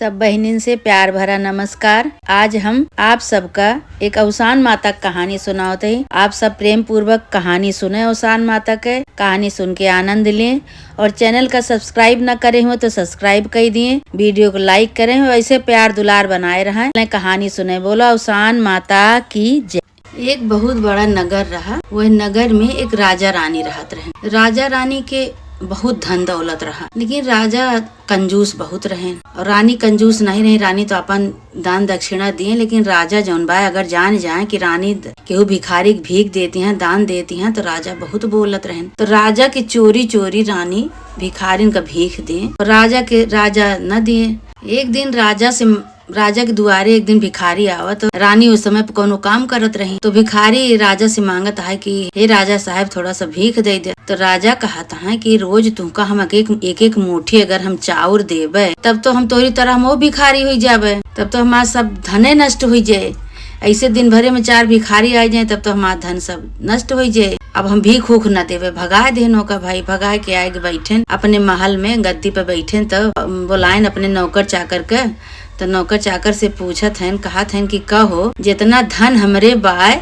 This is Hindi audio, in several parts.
सब बहनिन से प्यार भरा नमस्कार। आज हम आप सबका एक अवसान माता कहानी सुनाते हैं। आप सब प्रेम पूर्वक कहानी सुने। अवसान माता के कहानी सुन के आनंद लें और चैनल का सब्सक्राइब न करे हो तो सब्सक्राइब कर दिए, वीडियो को लाइक करें और ऐसे प्यार दुलार बनाए रहें। कहानी सुने। बोलो अवसान माता की जय। एक बहुत बड़ा नगर रहा। वह नगर में एक राजा रानी रहत रहे। राजा रानी के बहुत धन दौलत रहा, लेकिन राजा कंजूस बहुत रहे और रानी कंजूस नहीं रही। रानी तो अपन दान दक्षिणा दिए, लेकिन राजा जौन बा अगर जान जाए कि रानी केहू भिखारी भीख देती हैं, दान देती हैं, तो राजा बहुत बोलत रहे। तो राजा के चोरी चोरी रानी भिखारिन का भीख दिए, राजा न दिए। एक दिन राजा के दुआरे एक दिन भिखारी आवत। तो रानी उस समय कोनो काम करत रही, तो भिखारी राजा से मांगत है कि हे राजा साहब थोड़ा सा भीख दे दे। तो राजा कहता है कि रोज तुमका हम एक एक मुट्ठी अगर हम चाउर देवे तब तो हम तोरी तरह हम वो भिखारी हो जावे, तब तो हमारा सब धने नष्ट हो जाए। ऐसे दिन भरे में 4 भिखारी आ जाए तब तो हमारा धन सब नष्ट हो जाए। अब हम भीख उख न देवे। भगा देनो का भाई, भगा के आगे बैठे अपने महल में गद्दी पे बैठे। तो बुलायन अपने नौकर चाकर के। तो नौकर चाकर से पूछत हैं, कहत हैं कि कहो जितना धन हमरे बाय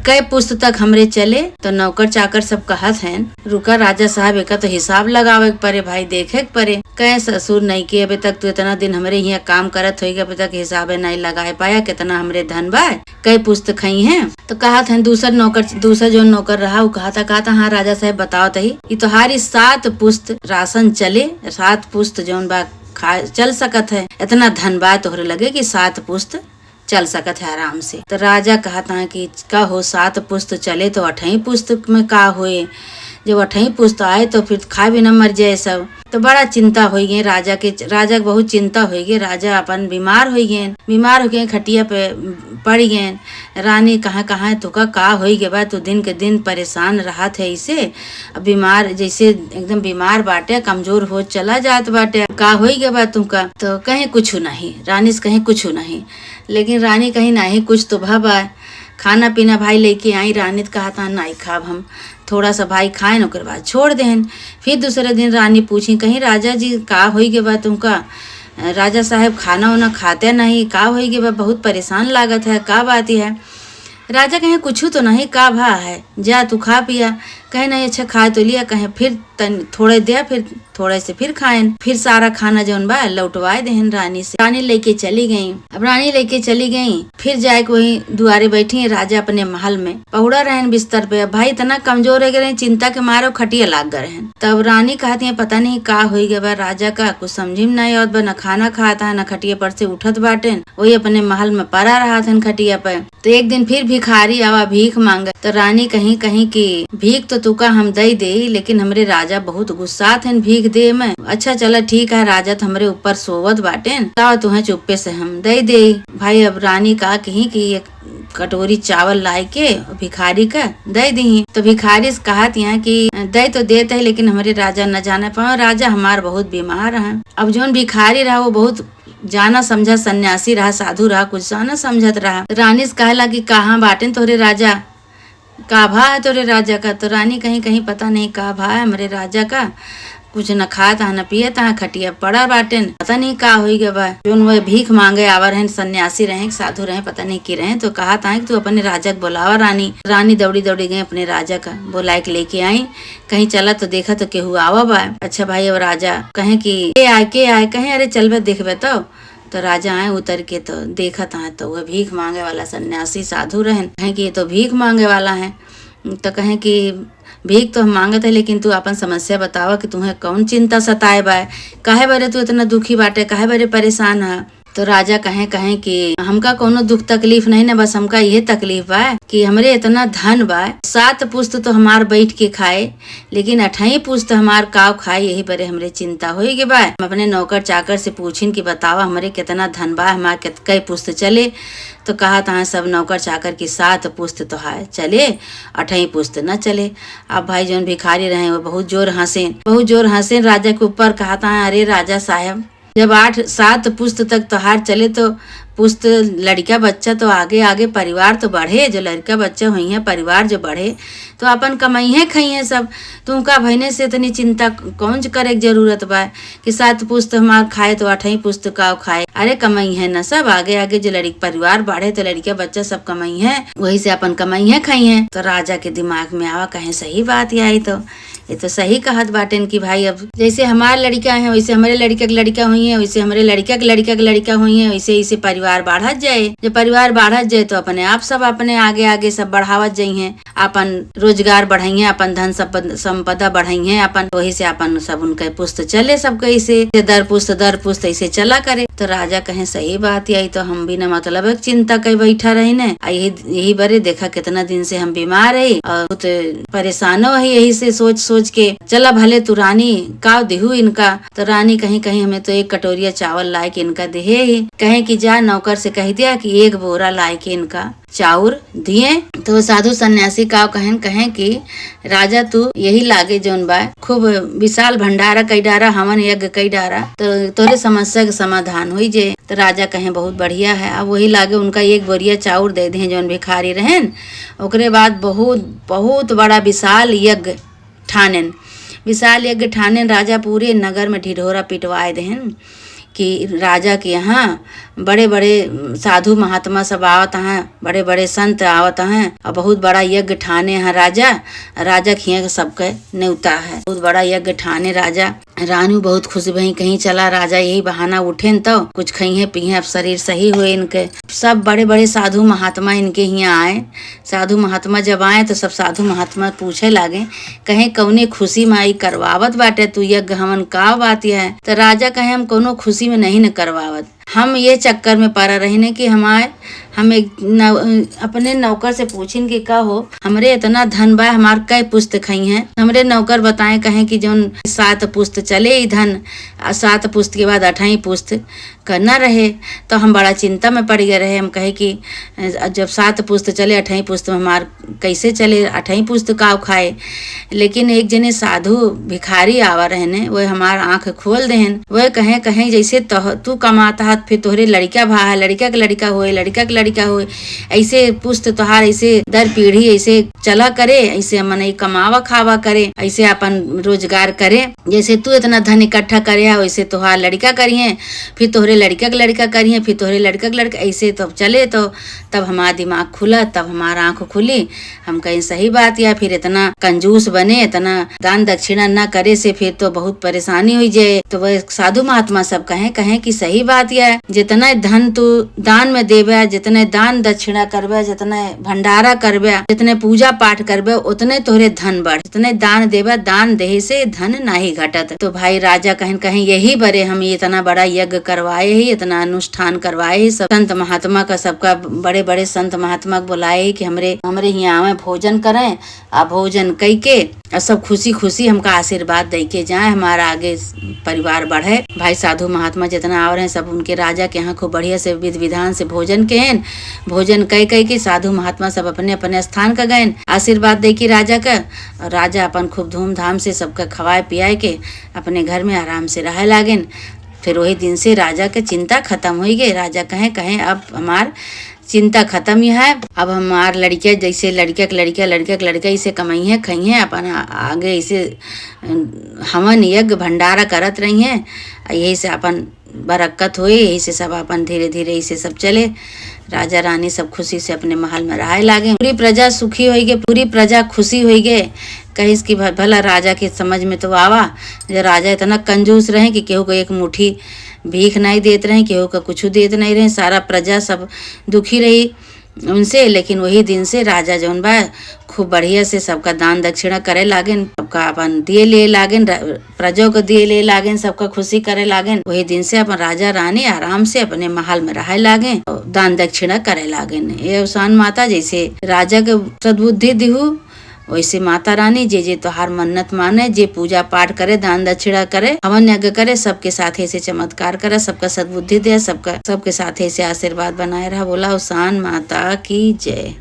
कई पुस्त तक हमरे चले। तो नौकर चाकर सब कहत हैं, रुका राजा साहब एक तो हिसाब लगावे परे भाई, देखे परे। कहे ससुर नहीं के अभी तक तू इतना दिन हमरे यहाँ काम करत होगी, अभी तक हिसाब नहीं लगाए पाया कितना हमरे धन बा, कई पुस्त खई हैं। तो कहत हैं दूसरा जो नौकर रहा वो कहता हाँ राजा साहब बताओ तही ये तुम्हारी 7 पुस्त राशन चले, 7 पुस्त जौन बा चल सकत है। इतना धन बा तोहरे लगे कि 7 पुस्त चल सकत है आराम से। तो राजा कहता है कि का हो 7 पुस्त चले तो 8ही पुस्त में का होए, जब 8ही पुस्त आए तो फिर खा भी न मर जाए सब। तो बड़ा चिंता हो गई राजा के बहुत चिंता हो गई। राजा अपन बीमार हो गए, खटिया पे पड़ गए। रानी कहाँ तुका का हो गए बा, तू दिन के दिन परेशान रहा थे इसे, बीमार जैसे एकदम बीमार बाटे, कमजोर हो चला जात बाटे, का हो गए बा तुमका। तो कहीं कुछ नहीं, रानी से कहीं कुछ नहीं, लेकिन रानी कहीं नहीं कुछ तो भा खाना पीना भाई लेके आई। रानी तो कहता नहीं खाब हम, थोड़ा सा भाई खाए ओकर बाद छोड़ देन। फिर दूसरे दिन रानी पूछी कहीं राजा जी का होई के बा तुमका, राजा साहब खाना वाना खाते नहीं, का होई के बा, बहुत परेशान लागत है, का बात है। राजा कहे कुछ तो नहीं, का भा है, जा तू खा पिया। कहे नहीं अच्छा खा तो लिया। कहे फिर थोड़े दे, फिर थोड़े से फिर खाएन, फिर सारा खाना जौन बा लौटवाए देहन रानी से। रानी लेके चली गई। अब रानी लेके चली गई, फिर जाए वही दुआरे बैठी राजा अपने महल में पहुड़ा रहन बिस्तर पे। भाई इतना कमजोर हो गए, चिंता के मारे खटिया लाग गए रहन। तब रानी कहती है पता नहीं का हो गया बा राजा का, कुछ समझी में नहीं आवत बा, न खाना खाता है न खटिया पर से उठत बाटे, वही अपने महल में पड़ा रहा था खटिया पे। तो एक दिन फिर भिखारी आवा भीख मांगे। तो रानी कहीं की भीख तो तुका हम दे, लेकिन हमरे राजा बहुत गुस्सा थे भीख दे में। अच्छा चला ठीक है, राजा तो हमरे ऊपर सोवत बाटे, तुम्हें चुप्पे से हम दे भाई। अब रानी कहा कि एक कटोरी चावल ला के भिखारी का दे दी। तो भिखारी से कहत यहाँ कि दे तो देते है, लेकिन हमारे राजा न जाने पाए, राजा हमार बहुत बीमार है। अब जो भिखारी रहा वो बहुत जाना समझा सन्यासी रहा, साधु रहा, कुछ जाना समझत रहा। रानी से कहला कि कहाँ बाटे तोरे राजा, का भा है तोरे राजा का। तो रानी कहीं पता नहीं का भा है हमारे राजा का, कुछ न खाता न पियता, खटिया पड़ा बाटे, पता नहीं का हो गया बा। जो वो भीख मांगे आवर हैं, सन्यासी रहे साधु रहे पता नहीं की रहे। तो कहा था कि तू अपने राजा को बुलावा। रानी दौड़ी गई अपने राजा का बुला के लेके आई। कहीं चला तो देखा तो केहू आवा बा। अच्छा भाई अब राजा कहे कि के आए, कहे अरे चल बे देखबे। तो राजा आए उतर के तो देखा था तो वह भीख मांगे वाला सन्यासी साधु रहे। कहे कि ये तो भीख मांगे वाला है। तो कहे कि भीख तो हम मांगत है, लेकिन तू अपन समस्या बतावा कि तुम्हें कौन चिंता सताए बा, काहे बारे तू इतना दुखी बाटे, काहे बारे परेशान है। तो राजा कहे कि हमका कोनो दुख तकलीफ नहीं ना, बस हमका यह तकलीफ बा कि हमरे इतना धन बा, 7 पुस्त तो हमार बैठ के खाए, लेकिन 8ही पुस्त हमार काव खाए, यही बरे हमरे चिंता होई के बा। हम अपने नौकर चाकर से पूछिन कि बतावा हमरे कितना धन बा, हमार कई पुस्त चले। तो कहा था सब नौकर चाकर की 7 पुस्त तो है चले, 8ही पुस्त न चले। अब भाई जो भिखारी रहे वो बहुत जोर हंसे राजा के ऊपर। कहा था अरे राजा साहब जब 8-7 पुस्त तक त्योहार चले तो पुस्त लड़का बच्चा तो आगे आगे परिवार तो बढ़े, जो लड़का बच्चा हुई है परिवार जो बढ़े तो अपन कमाई है खई है सब। तुमका भइने से इतनी चिंता कौन करे की जरूरत बा कि 7 पुस्त हमार खाए तो 8 पुस्त का खाए। अरे कमाई है ना सब आगे आगे जो लड़की परिवार बढ़े तो लड़का बच्चा सब कमाई है, वही से अपन कमाई है खई है। तो राजा के दिमाग में आवा कहे सही बात ही आई, तो ये तो सही कहत बाटेन कि भाई अब जैसे हमारे लड़का है वैसे हमारे लड़का के लड़का हुई है, वैसे हमारे लड़का के लड़का हुई है, वैसे ऐसे परिवार बढ़त जाए। जब परिवार बढ़त जाए तो अपने आप सब अपने आगे आगे सब बढ़ावत जाई है, अपन रोजगार बढ़ाई है, अपन धन संपदा बढ़ाई है, अपन वही से अपन सब उनके पुस्त चले सबके ऐसे दर पुस्त ऐसे चला करे। तो राजा कहे सही बात आई, तो हम बिना मतलब चिंता कई बैठा रही न। यही बरे देखा कितना दिन से हम बीमार है और बहुत परेशानो है, यही से सोच के चला भले तू रानी का देहू इनका। तो रानी कहीं कहीं हमें तो 1 कटोरिया चावल लाए के इनका देहे ही, कहे कि जा नौकर से कह दिया कि 1 बोरा लाए के इनका चाउर दिए। तो साधु सन्यासी का कहें कि राजा तू यही लागे जोन बा खूब विशाल भंडारा कई डारा, हवन यज्ञ कई डारा, तो तोरे समस्या के समाधान हुई जे। तो राजा कहे बहुत बढ़िया है। अब वही लागे उनका 1 बोरिया चाउर दे दे जोन भिखारी रहेन। ओकरे बाद बहुत बड़ा विशाल यज्ञ ठानेन राजा पूरे नगर में ढिढोरा पिटवाए देहन कि राजा के यहाँ बड़े बड़े साधु महात्मा सब आवत हैं, बड़े बड़े संत आवत हैं और बहुत बड़ा यज्ञ ठाने हैं। राजा खिया सबके न्योता है, बहुत बड़ा यज्ञ ठाने राजा। रानी बहुत खुश भई, कहीं चला राजा यही बहाना उठेन तो कुछ खइहे पिहे, अब शरीर सही हुए इनके। सब बड़े बड़े साधु महात्मा इनके यहाँ आए। साधु महात्मा जब आए तो सब साधु महात्मा पूछे लागे, कहे कौने खुशी में आई करवावत बाटे तू यज्ञ हवन का बात है। तो राजा कहे हम कोनो खुशी में नहीं न करवावत, हम ये चक्कर में पड़ा रहने कि हम अपने नौकर से पूछिन कि का हो हमरे इतना धन बा, हमार कई पुस्त खई हैं। हमरे नौकर बताए कहें कि जोन 7 पुस्त चले ही धन, 7 पुस्त के बाद 8 पुस्त करना रहे। तो हम बड़ा चिंता में पड़ गए रहे। हम कहे कि जब 7 पुस्त चले 8 पुस्त में हमार कैसे चले, 8 पुस्त का खाए। लेकिन एक जने साधु भिखारी आवा रहने, वो हमार आंख खोल देहन। वह कहे जैसे तू कमाता हाथ फिर तोहरे लड़का भा है, लड़का के लड़का होए, ऐसे पुस्त तोहार ऐसे दर पीढ़ी ऐसे चला करे, ऐसे मन कमावा खावा करे, ऐसे अपन रोजगार करे। जैसे तू इतना धन इकट्ठा करे है वैसे तोहार लड़का करिए, फिर तोहरे लड़का के लड़का करिए, फिर तोहरे लड़का के लड़का, ऐसे तो चले। तो तब हमारा दिमाग खुला, तब हमारा आंख खुली। हम कहीं सही बात या फिर इतना कंजूस बने, इतना दान दक्षिणा न करे से फिर तो बहुत परेशानी हुई जाए। तो वह साधु महात्मा सब कहे कि सही बात या जितना धन तू दान में देवे, जितने दान दक्षिणा करबे, जितने भंडारा करबे, जितने पूजा पाठ करबे, उतने तोहरे धन बढ़। जितने दान देवे, दान देहे से धन नहीं घटत। तो भाई राजा कहीं यही बरे हम इतना बड़ा यज्ञ करवाए ही, इतना अनुष्ठान करवाए ही। सब संत महात्मा का सबका बड़े बड़े संत महात्मा बुलाए कि हमरे यहाँ आवे भोजन करें, आ भोजन कई के और सब खुशी खुशी हमका आशीर्वाद दे के जाए, हमारा आगे परिवार बढ़े। भाई साधु महात्मा जितना आ रहे हैं सब उनके राजा के यहाँ खूब बढ़िया से विधि विधान से भोजन के हैं। भोजन कई के साधु महात्मा सब अपने अपने स्थान का गए, आशीर्वाद दे के राजा का। और राजा अपन खूब धूमधाम से सबका खवाए पियाए के अपने घर में आराम से रहे लागेन। फिर वही दिन से राजा के चिंता खत्म हो गई। राजा कहे अब हमार चिंता खत्म ही है, अब हमार लड़किया जैसे लड़का के लड़का इसे कमाई है खई है, अपन आगे इसे हवन यज्ञ भंडारा करत रही हैं। यही से अपन बरकत हुई, यही से सब अपन धीरे धीरे इसे सब चले। राजा रानी सब खुशी से अपने महल में रहे लागे। पूरी प्रजा सुखी हो गए, पूरी प्रजा खुशी हो गए। कहिस कि भला राजा के समझ में तो आवा, जो राजा इतना कंजूस रहे कि केहू को 1 मुट्ठी भीख नहीं देते रहे, केहू का कुछ देते नहीं रहे। सारा प्रजा सब दुखी रही उनसे। लेकिन वही दिन से राजा जौन बा खूब बढ़िया से सबका दान दक्षिणा करे लागेन, सबका अपन दिए ले लागेन, प्रजा को दिए ले लागेन, सबका खुशी करे लागेन। वही दिन से अपन राजा रानी आराम से अपने महल में रहे लागे और दान दक्षिणा करे लागेन। ये अवसान माता जैसे राजा के सद्बुद्धि दिहू, वैसे माता रानी जे तोहार मन्नत माने, जे पूजा पाठ करे, दान दक्षिणा करे, हवन यज्ञ करे, सबके साथ ऐसे चमत्कार करे, सबका सद्बुद्धि दे, सबके साथ ऐसे आशीर्वाद बनाए रहा। बोला अवसान माता की जय।